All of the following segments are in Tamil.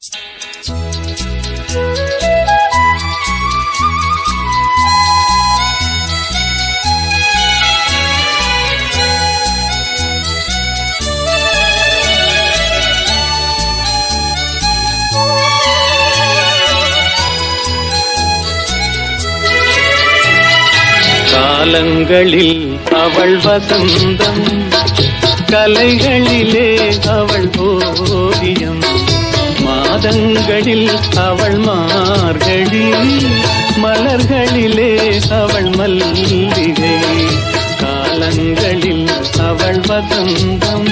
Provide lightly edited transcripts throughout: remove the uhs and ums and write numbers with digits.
காலங்களில் அவள் வசந்தம், கலைகளிலே அவள் ஓவியம், மாதங்களில் அவள் மார்கழி, மலர்களிலே அவள் மல்லிகை. காலங்களில் அவள் வசந்தம்.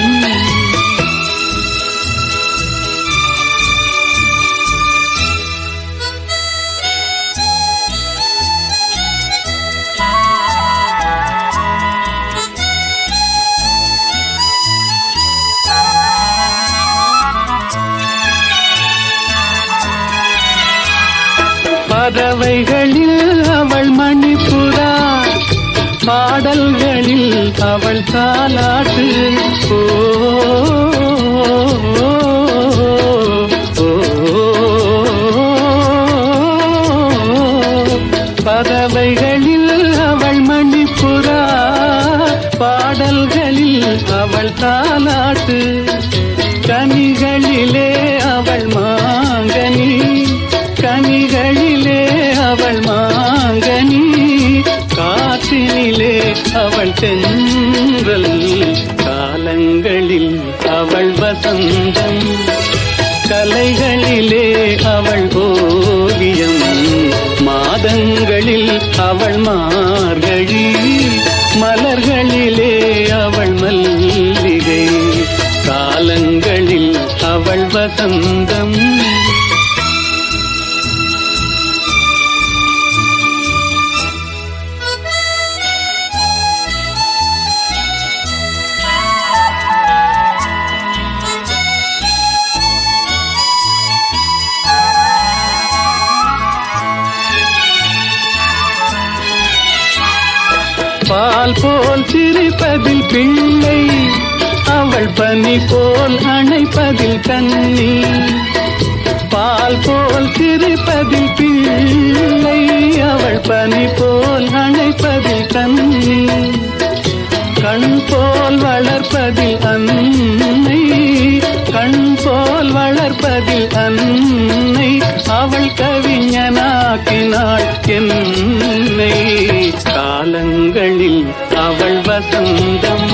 பறவைகளில் அவள் மணிப்புறா, பாடல்களில் அவள் தாலாட்டு. பறவைகளில் அவள் மணிப்புறா, பாடல்களில் அவள் தாலாட்டு. கனிகளிலே அவள் மாங்கனி, கனிகளிலே அவள் மாங்கனி, காற்றினிலே அவள் தென்றல். காலங்களில் அவள் வசந்தம், கலைகளிலே அவள் ஓவியம், மாதங்களில் அவள் மார்கழி, மலர்களிலே அவள் மல்லிகை. காலங்களில் அவள் வசந்தம். பால் போல் சிரிப்பதில் பிள்ளை, அவள் பனி போல் அணைப்பதில் கண்ணி. பால் போல் சிரிப்பதில் பிள்ளை, அவள் பனி போல் அணைப்பதில் கண்ணி. கண் போல் வளர்ப்பதில் அன்னை, கண் போல் வளர்ப்பதில் அன்னை, அவள் கவிஞனாக்கினாள் என்னை. காலங்களில் அவள் வசந்தம்,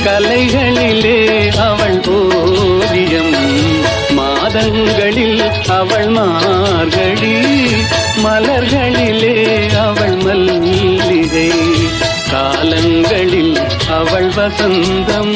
கலைகளிலே அவள் ஓவியம், மாதங்களில் அவள் மார்கழி, மலர்களிலே அவள் மல்லிகை. காலங்களில் அவள் வசந்தம்.